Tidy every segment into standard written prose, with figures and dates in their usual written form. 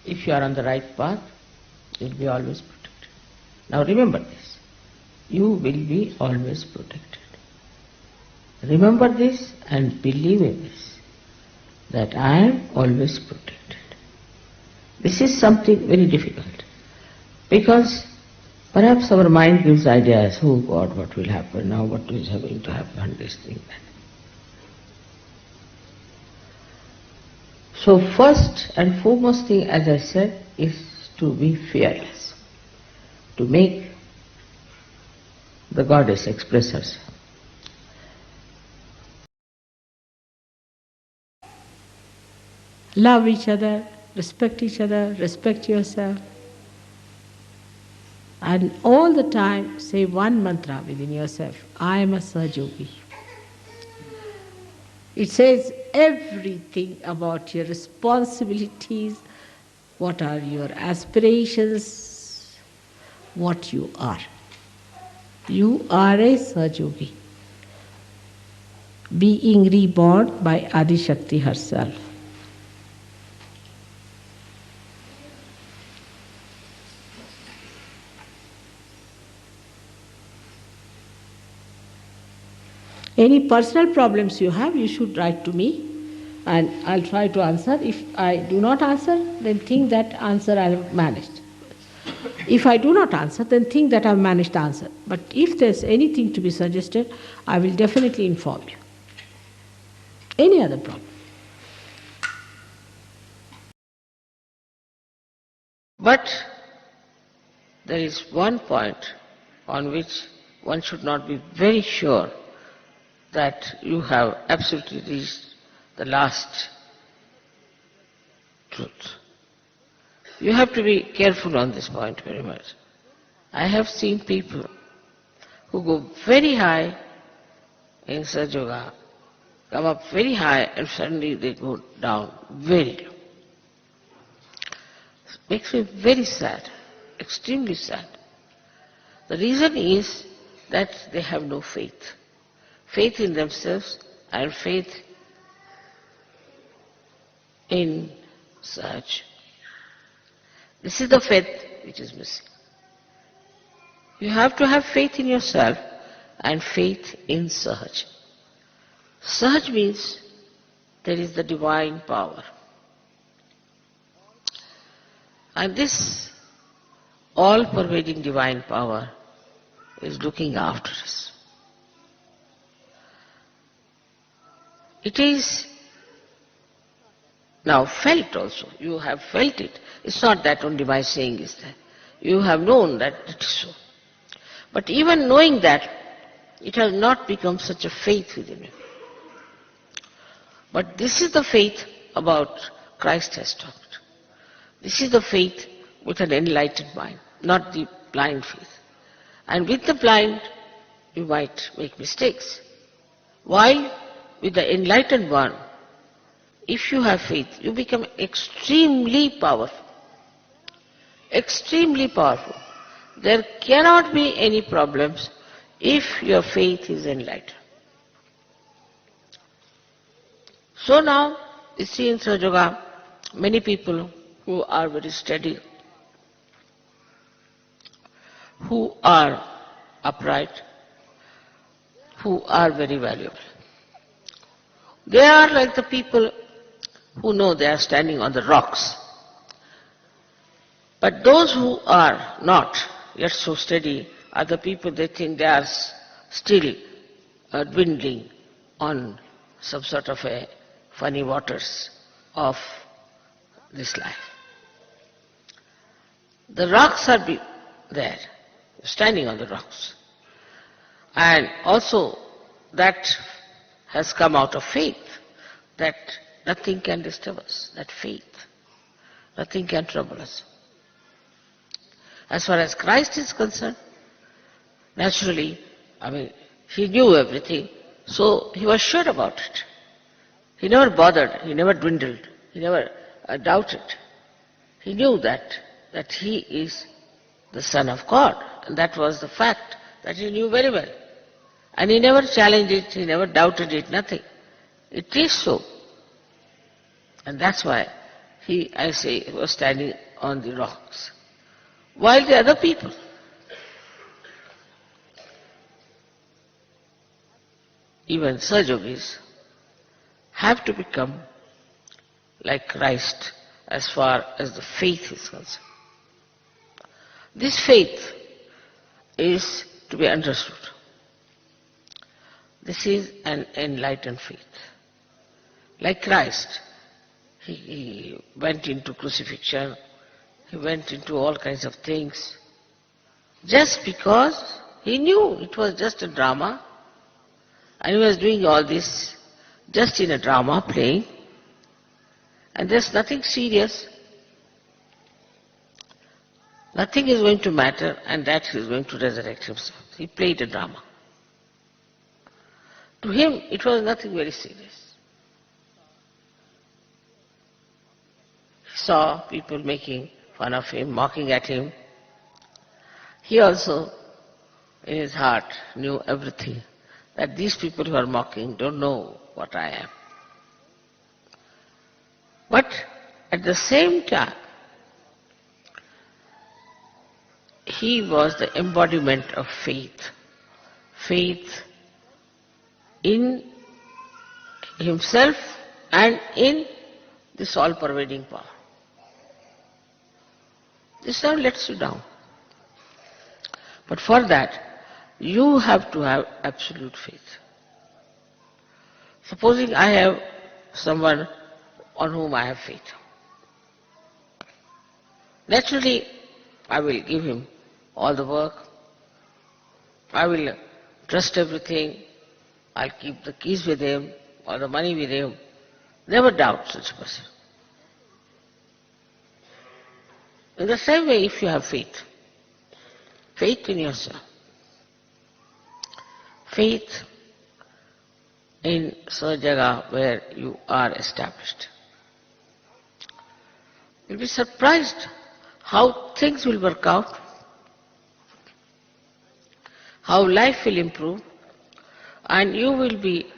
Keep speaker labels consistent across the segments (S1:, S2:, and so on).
S1: if you are on the right path, you will be always protected. Now remember this. You will be always protected. Remember this and believe in this, that I am always protected. This is something very difficult, because perhaps our mind gives ideas, oh God, what will happen now, what is going to happen, this thing, that. So first and foremost thing, as I said, is to be fearless, to make the goddess express herself.
S2: Love each other, respect each other, respect yourself. And all the time say one mantra within yourself, I am a Sahajogi. It says everything about your responsibilities, what are your aspirations, what you are. You are a Sahajogi, being reborn by Adi Shakti herself. Any personal problems you have, you should write to me and I'll try to answer. If I do not answer, then think that answer I have managed. If I do not answer, then think that I have managed the answer. But if there's anything to be suggested, I will definitely inform you. Any other problem?
S1: But there is one point on which one should not be very sure that you have absolutely reached the last truth. You have to be careful on this point very much. I have seen people who go very high in Sahaja Yoga, come up very high and suddenly they go down very low. It makes me very sad, extremely sad. The reason is that they have no faith. Faith in themselves and faith in Sahaj. This is the faith which is missing. You have to have faith in yourself and faith in Sahaj. Sahaj means there is the divine power. And this all-pervading divine power is looking after us. It is now felt also. You have felt it. It's not that only my saying is that. You have known that it is so. But even knowing that, it has not become such a faith within you. But this is the faith about Christ has talked. This is the faith with an enlightened mind, not the blind faith. And with the blind, you might make mistakes. While with the enlightened one, if you have faith, you become extremely powerful. Extremely powerful. There cannot be any problems if your faith is enlightened. So now, you see in Sahaja Yoga, many people who are very steady, who are upright, who are very valuable. They are like the people who know they are standing on the rocks. But those who are not yet so steady are the people they think they are still dwindling on some sort of a funny waters of this life. The rocks are there, standing on the rocks. And also that has come out of faith, that nothing can disturb us, that faith. Nothing can trouble us. As far as Christ is concerned, naturally, he knew everything, so he was sure about it. He never bothered, he never dwindled, he never doubted. He knew that he is the Son of God, and that was the fact that he knew very well. And he never challenged it, he never doubted it, nothing. It is so. And that's why he was standing on the rocks, while the other people even Sahaja-yogis have to become like Christ as far as the faith is concerned. This faith is to be understood. This is an enlightened faith. Like Christ, he went into crucifixion, he went into all kinds of things, just because he knew it was just a drama, and he was doing all this just in a drama, playing, and there's nothing serious. Nothing is going to matter, and that he is going to resurrect himself. He played a drama. To him, it was nothing very serious. He saw people making fun of him, mocking at him. He also, in his heart, knew everything, that these people who are mocking don't know what I am. But at the same time, he was the embodiment of faith. Faith in himself and in this all-pervading power. This never lets you down. But for that, you have to have absolute faith. Supposing I have someone on whom I have faith. Naturally, I will give him all the work. I will trust everything. I'll keep the keys with him or the money with him. Never doubt such a person. In the same way, if you have faith in yourself, faith in such jaga where you are established, you'll be surprised how things will work out, how life will improve, and you will be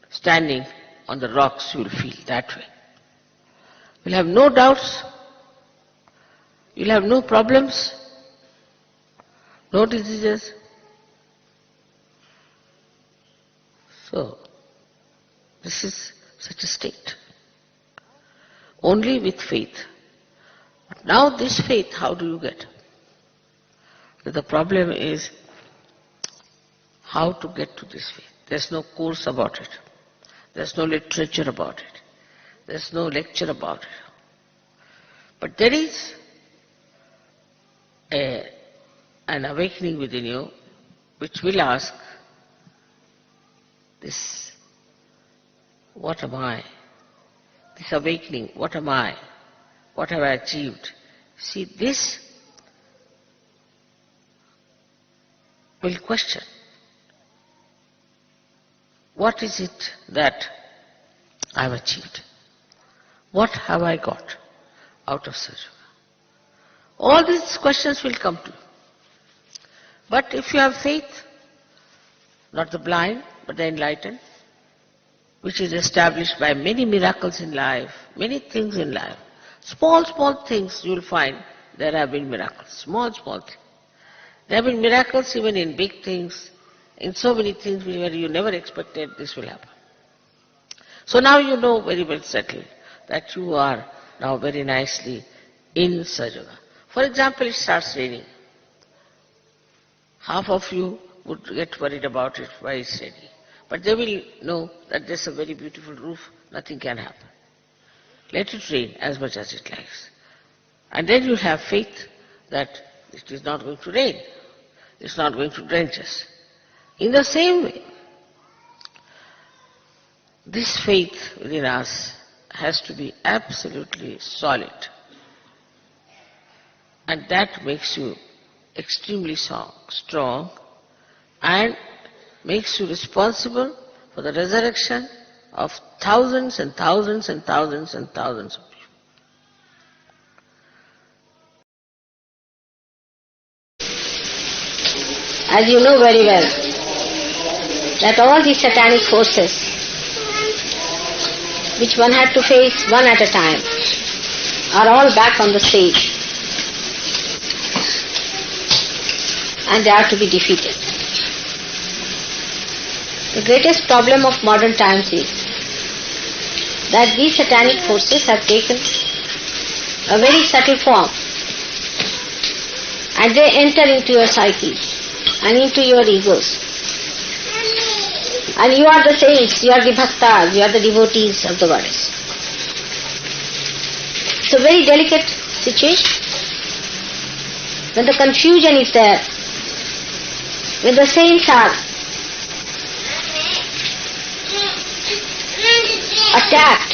S1: standing on the rocks, you will feel that way. You'll have no doubts, you'll have no problems, no diseases. So, this is such a state. Only with faith. Now this faith, how do you get? The problem is how to get to this faith. There's no course about it. There's no literature about it. There's no lecture about it. But there is an awakening within you which will ask this, what am I? This awakening, what am I? What have I achieved? See, this will question. What is it that I have achieved? What have I got out of Sahaja Yoga? All these questions will come to you. But if you have faith, not the blind, but the enlightened, which is established by many miracles in life, many things in life, small things you will find there have been miracles, small things. There have been miracles even in big things, in so many things where you never expected this will happen. So now you know very well settled that you are now very nicely in Sahaja Yoga. For example, it starts raining. Half of you would get worried about it, why it's raining. But they will know that there's a very beautiful roof, nothing can happen. Let it rain as much as it likes. And then you have faith that it is not going to rain. It's not going to drench us. In the same way, this faith within us has to be absolutely solid. And that makes you extremely strong and makes you responsible for the resurrection of thousands and thousands and thousands and thousands of people. As you know very well, that all these satanic forces, which one had to face one at a time,
S3: are all back on the stage and they are to be defeated. The greatest problem of modern times is that these satanic forces have taken a very subtle form and they enter into your psyche and into your egos. And you are the saints, you are the bhaktas, you are the devotees of the goddess. It's a very delicate situation. When the confusion is there, when the saints are attacked,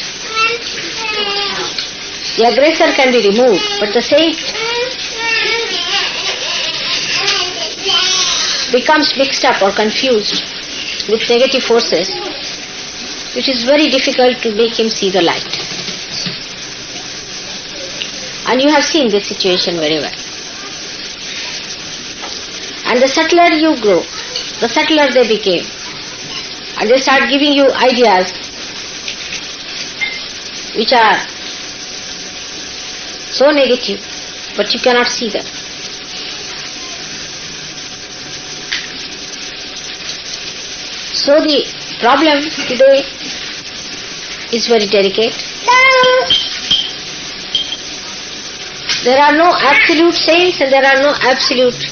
S3: the aggressor can be removed, but the saint becomes mixed up or confused with negative forces, which is very difficult to make him see the light. And you have seen this situation very well. And the subtler you grow, the subtler they became. And they start giving you ideas which are so negative, but you cannot see them. So the problem today is very delicate. There are no absolute saints and there are no absolute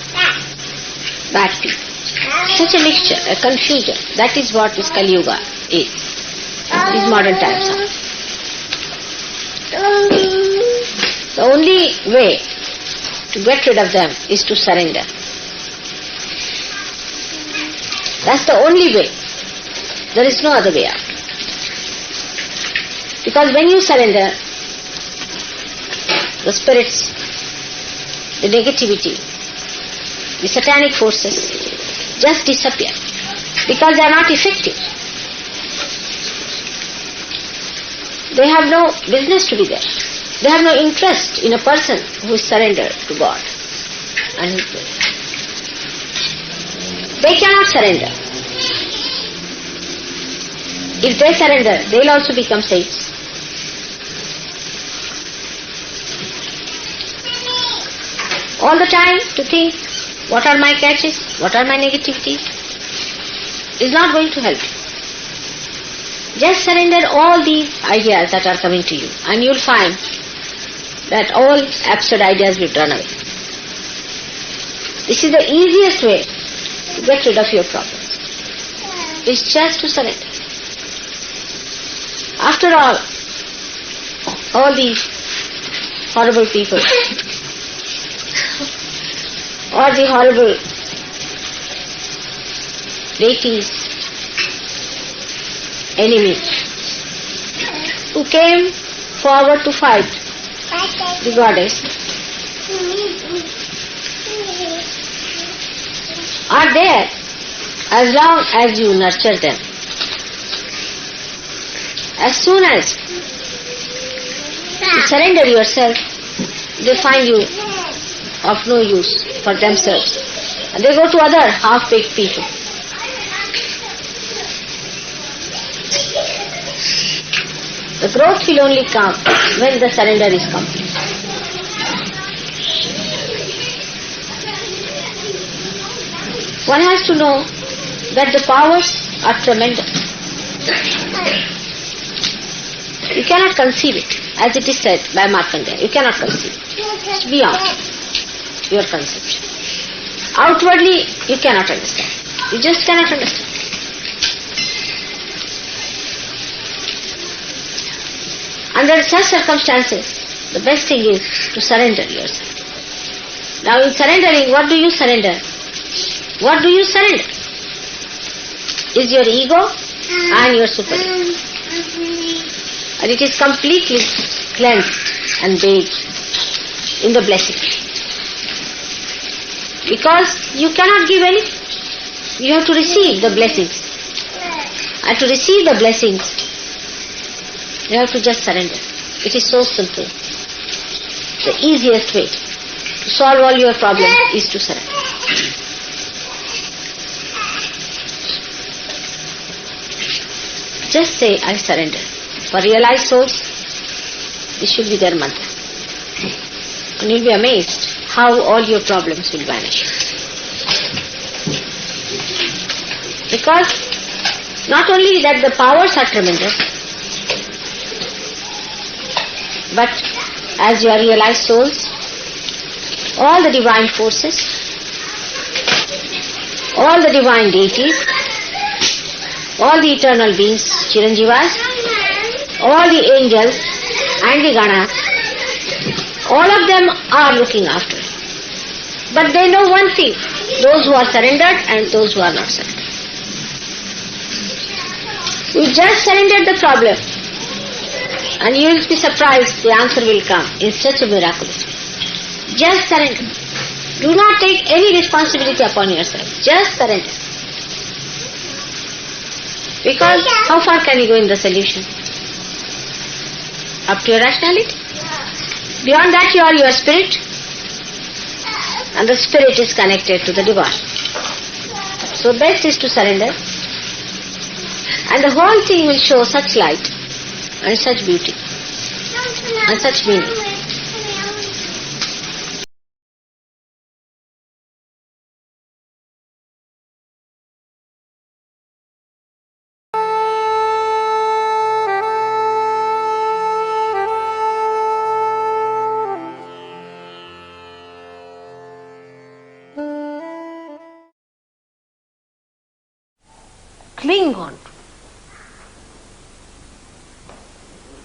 S3: bad people. Such a mixture, a confusion. That is what this Kali Yuga is. These modern times are. The only way to get rid of them is to surrender. That's the only way. There is no other way out. Because when you surrender, the spirits, the negativity, the satanic forces just disappear because they are not effective. They have no business to be there. They have no interest in a person who is surrendered to God and His will. They cannot surrender. If they surrender, they will also become saints. All the time to think, what are my catches, what are my negativities, is not going to help you. Just surrender all these ideas that are coming to you and you will find that all absurd ideas will run away. This is the easiest way to get rid of your problems. It's just to surrender. After all these horrible people, or the horrible deities, enemies, who came forward to fight the goddess, are there as long as you nurture them. As soon as you surrender yourself, they find you of no use for themselves. And they go to other half-baked people. The growth will only come when the surrender is complete. One has to know that the powers are tremendous. You cannot conceive it, as it is said by Markandeya. You cannot conceive it. It's beyond your conception. Outwardly, you cannot understand. You just cannot understand. Under such circumstances, the best thing is to surrender yourself. Now in surrendering, what do you surrender? What do you surrender? Is your ego and your superego. And it is completely cleansed and bathed in the blessing. Because you cannot give anything. You have to receive the blessings. And to receive the blessings, you have to just surrender. It is so simple. The easiest way to solve all your problems is to surrender. Just say, I surrender. For realized souls, this should be their mantra. And you'll be amazed how all your problems will vanish. Because not only that the powers are tremendous, but as you are realized souls, all the divine forces, all the divine deities, all the eternal beings, Chiranjivas, all the angels and the Ganas, all of them are looking after us. But they know one thing, those who are surrendered and those who are not surrendered. You just surrender the problem and you will be surprised the answer will come in such a miraculous way. Just surrender. Do not take any responsibility upon yourself. Just surrender. Because how far can you go in the solution? Up to your rationality. Beyond that you are your spirit, and the spirit is connected to the divine. So best is to surrender, and the whole thing will show such light and such beauty and such meaning.
S2: Cling on.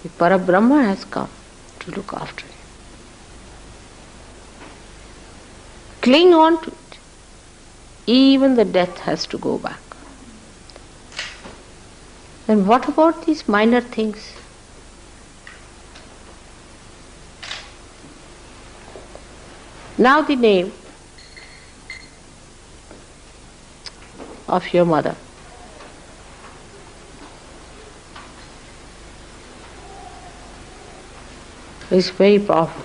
S2: The Parabrahma has come to look after you. Cling on to it. Even the death has to go back. And what about these minor things? Now the name of your mother. Is very powerful.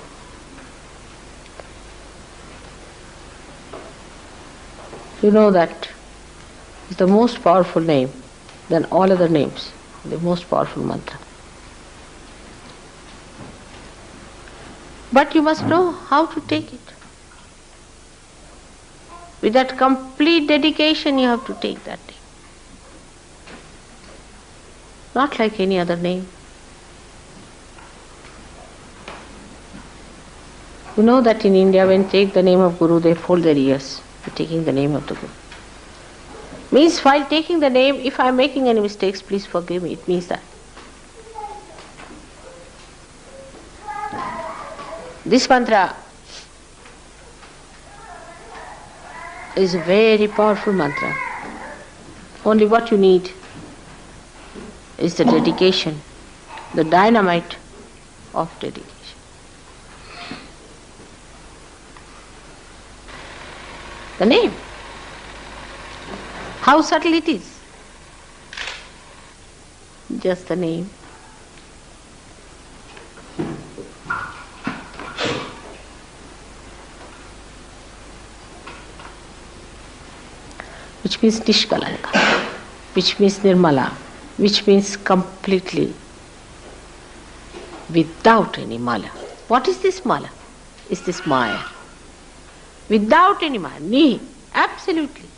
S2: You know that is the most powerful name than all other names, the most powerful mantra. But you must know how to take it. With that complete dedication you have to take that name. Not like any other name. You know that in India when they take the name of Guru, they fold their ears for taking the name of the Guru. Means while taking the name, if I am making any mistakes, please forgive me. It means that. This mantra is a very powerful mantra. Only what you need is the dedication, the dynamite of dedication. The name. How subtle it is. Just the name. Which means Nishkalanka, which means Nirmala, which means completely without any mala. What is this mala? Is this Maya? Without any Maya, Nihi, absolutely.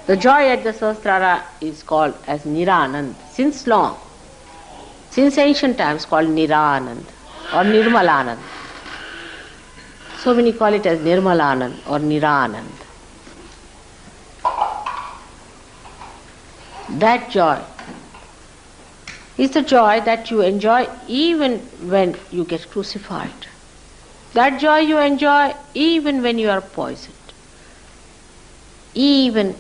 S2: The joy at the Sahasrara is called as Niranand since long, since ancient times called Niranand or Nirmalanand. So many call it as Nirmalanand or Niranand. That joy is the joy that you enjoy even when you get crucified. That joy you enjoy even when you are poisoned. Even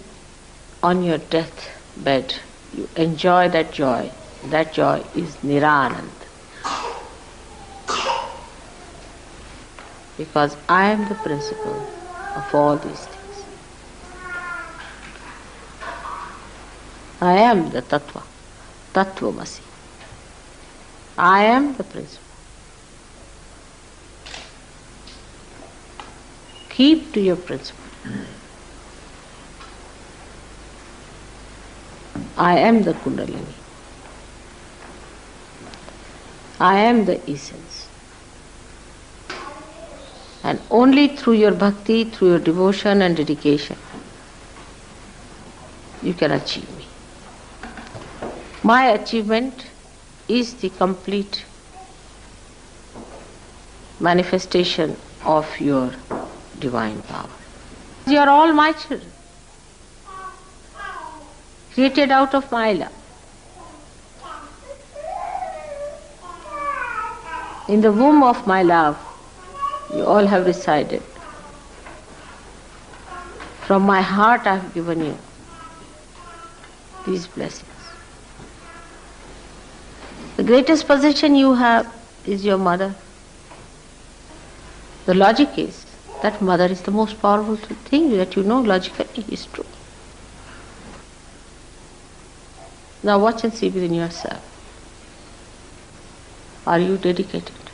S2: on your deathbed, you enjoy that joy. That joy is Niranand. Because I am the principle of all these things. I am the Tattva, Tattvamasi. I am the principle. Keep to your principle. I am the Kundalini.
S1: I am the essence. And only through your bhakti, through your devotion and dedication, you can achieve me. My achievement is the complete manifestation of your divine power. You are all my children, created out of my love. In the womb of my love, you all have resided. From my heart I have given you these blessings. The greatest possession you have is your mother. The logic is that mother is the most powerful thing that you know logically is true. Now watch and see within yourself. Are you dedicated?